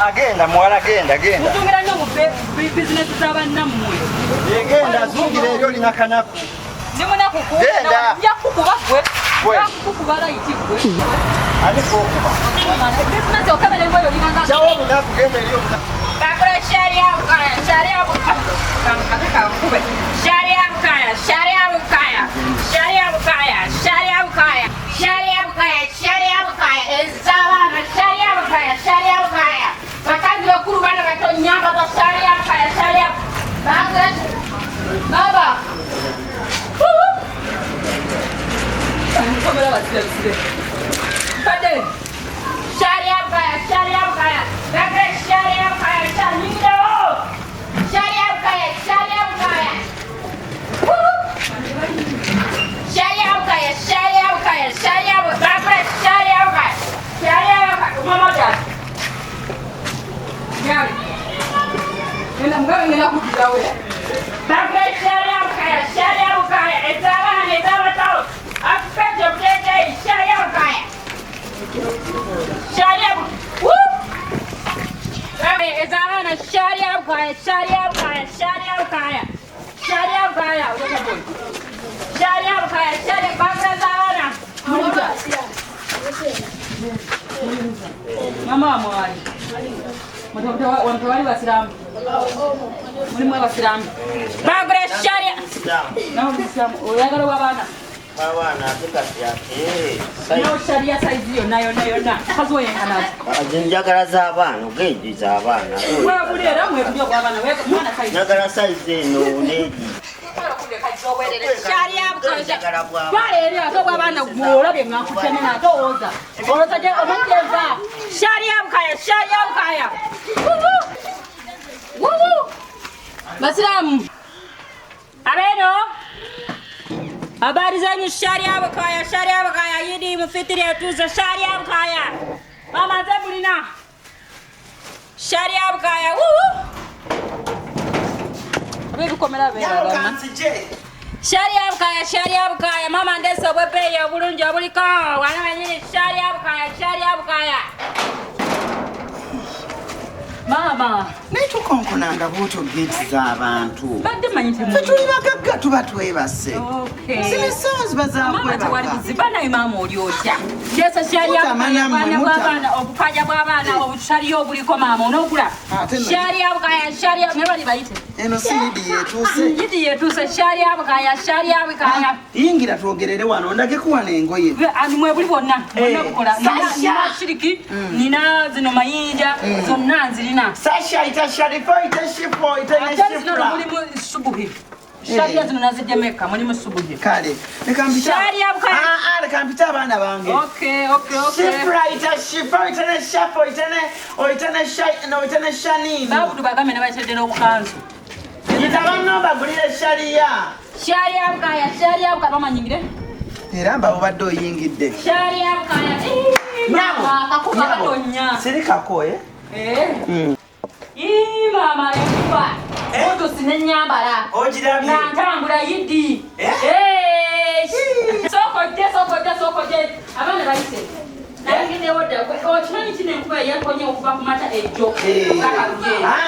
Agenda mwala agenda mutungira nnyo mu business z'abannammwe egenda zungire eryo lina kanaku ndi munaku kugenda nja kukuba gwe kukuba layiti gwe ali kukuba business okabere ngoyo lina kanaku chawo munaku genda eryo bakora sharia bukaya sharia bukaya kankataka kube sharia bukaya sharia bukaya sharia bukaya sharia bukaya sharia bukaya sharia bukaya ezabana sharia bukaya sharia bukaya bakazi bakuru bana batonyamba za sharia bukaya sharia baba kamera wasile pade sharia bukaya bakre sharia bukaya sharia sharia bukaya sharia bukaya sharia bukaya sharia bukaya sharia bakre sharia bukaya sharia mama dad gari ina mgawe ina kujidawe bakre sharia bukaya ezaba tao aspect of day sharia bukaya sharia ezabana sharia bukaya sharia bukaya sharia bukaya sharia bukaya sharia bukaya sharia bakre zabana mama mwali wantawali wasilamu mulimu wasilamu bagre sharia naho bisilamu oyagala wabana Bawana tukati yake naho sharia size yo nayo na kazo yenkana njagala z'abana ugenzi z'abana wewe bulera mwe kujya kwabana wewe mwana size njagala size no lady sharia bukaya twalere akobwa abana gwolabye mwakutemye natowoza oloza je omakeza sharia bukaya Basilamu. Abeno. Habari zenyu sharia bakaya yidi mufitiri atuza sharia bakaya. Mama Zebulina. Sharia bakaya. Woo. Abebu komera bera. Sharia bakaya mama ndeso bwepe ya bulungi obuliko wana wenyini sharia bakaya. Mama, netukonkonanga bwotyo geti z'abantu. Badde manyite mu. Tuli bagagga tuba twebase. Okay. Sinesanzi bazakwebaka. Mama tewali buzibana imama oli otya. Ndesa sharia bw'abaana obukaja bw'abaana obushali obuliko mama onogula. Sharia nebali bayite. Eno siidi yetuuse. Yidi yetuuse sharia bakaya. Yingira twogerere wano ndage kuwana engoye. Ani mwebuli bonna. Bonna bukola. Nina shiriki, nina zino mayinja, zonna nzirina. Sasha itasharifa itashipo itashifra. Mulimu subuhi. Sharia zino nazijemeka mulimu subuhi. Kale. Nekampita. Sharia bukaya. Nekampita abana bange. Okay. Shifra itashifa itane shafo itane shani. Babudu bagame ne bayitedera obukanzu. Itabanno bagulire sharia. Sharia bukaya bamanyingire. Era mba obadde oyingidde. Sharia bukaya. Mama kakuba katonya. Sirikako Mama ekuba. Oto sinenyambala. Ojirabye. Nantambula yidi. Sokoje. Abana bayise. Nangide oda. Okimanyi kino enkuba yakonye okuva ku mata ejjo.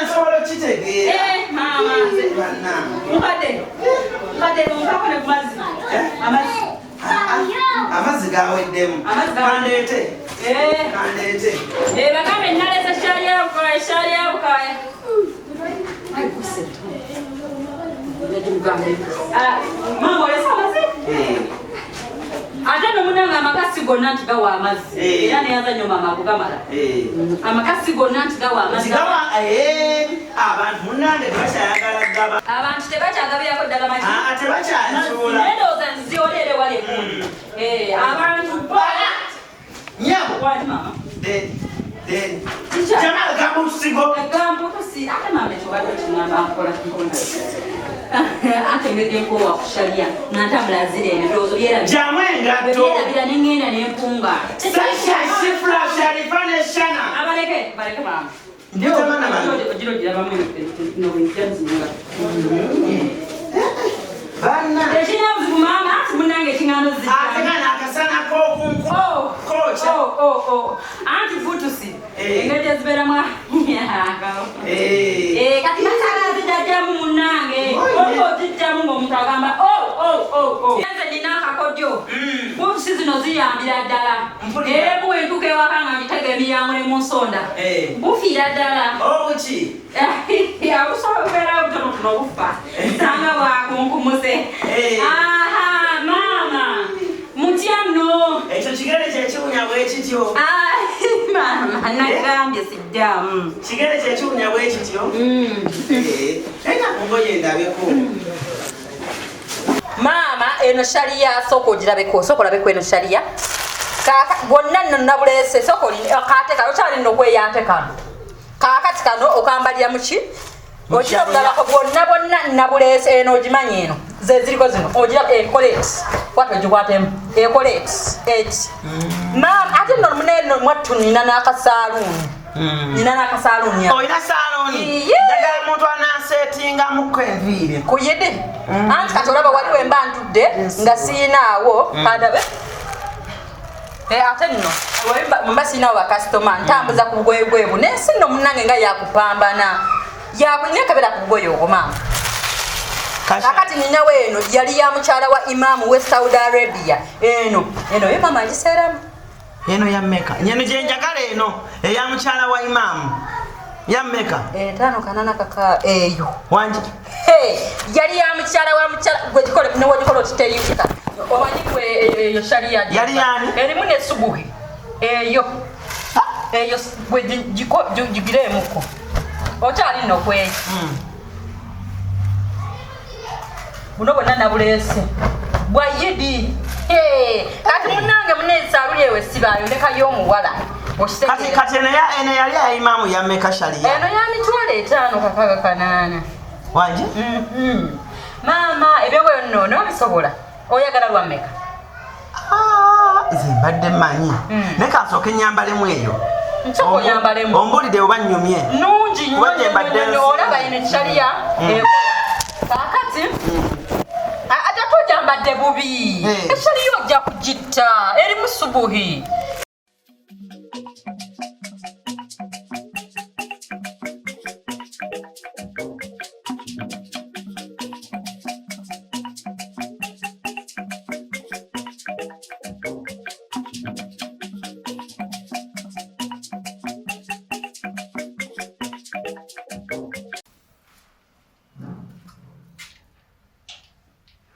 Nsobola kitegeera. Mama. Mukade nkakone ku mazzi. Amazzi gaweddemu. Kandeete. Bagambe naleza sharia bukaya. Mama olesa amazzi? Ate nomunanga amakasi gonna nti gawa amazzi. Era neyaza nnyo mama akugamala. Amakasi gonna nti gawa amazzi. Abantu munange tebakyayagala gaba. Abantu tebakyagabirako ddala maki? Tebakyansobola. Endowooza nziolere wali emundu. Abantu bala. Nyabo. Wali mama. Jamaa gamusigo. Gambutusi ate mama ekyowadde kinamba nkola nkona. Ate ngede ko wa kushalia natambula zile endowoozo byera. Jamwe ngato. Byera ningenda nempunga. Sasha shifra sharifane shana. Baleke mama. Ndio maana mama. Jiro jira mama no winjanzi nga. Bana. Ejina mama munange kingano zita. Atekana akasana ko kunko. Kocha. Anti futusi. Ngede zibera mwa. Kati masala zidajamu munange. Zidajamu ngomuntu agamba Nze nina akakodyo. Futusi zino ziyambira ddala. Bwentuke wakanga mitege emiyango ne munsonda. Bufiira ddala. Obuki. Akusobera butono kunobufa. Sanga bwakunkumuse. Mama. Mutyano. Ekyo kigere kyekiwunya bwekityo. Mama nagambye siddamu. Kigere kyekiwunya bwekityo. Ena kungoye ndabeko. Mama eno sharia soko girabeko labeko eno sharia. Kaka bonna nno nabulese soko kateka okyali nno kweyanteka. Kakati kano okambalya muki? Ojira bulako bonna nabulese eno ogimanyi eno. Ze ziriko zino ojira collect. Kwato jikwatemu collect. Mama ate nno muneno mwattu nina n'akasaluni. Nina n'akasaluni. Oyina saloni. Njagala omuntu anasetinga mu enviiri. Kuyede. Anti kati olaba waliwo emba ntudde nga siinaawo kadabe. Ate nno mba siinaawo bakasitoma ntambuza ku bugoye bwebu nensi nno munnange nga yakupambana. Yakunyekabera ku bugoye obwo mama. Kakati ninawe eno yali ya mukyala wa Imam we Saudi Arabia. Eno ye mama aliseeramu. Eno ya Mecca. Nyeno je njagala eno eya mukyala wa Imam. Ya Mecca. 5 kaka eyo. Wanje. Yali ya mukyala wa mukyala gwe gikole ne wajikolo titeyuka. Omanyi kwe eyo sharia. Yali yani? Erimu ne subuhi. Eyo gwe jigiremuko. Okyali nno kwe. Buno bonna nabulese. Bwayidi. Kati munange munesa aluyewe sibayo lekayo omuwala. Kati ene yali ya Imam ya Mecca sharia. Eno ya mitwale 5 kaka 8. Wanji? Mama, ebyogoyo nno n'obisobola. Oyagala lwa mmeka? Nze mbadde mmanyi. Naye kansooke nnyambalemu eyo. Nsooka onyambalemu. Ombulidde oba nnyumye. Nungi nnyo olaba eno ekyaliya ekola. Kaakati ate tojambadde bubi. Ekyaliya ojja kugitta erimu subuhi.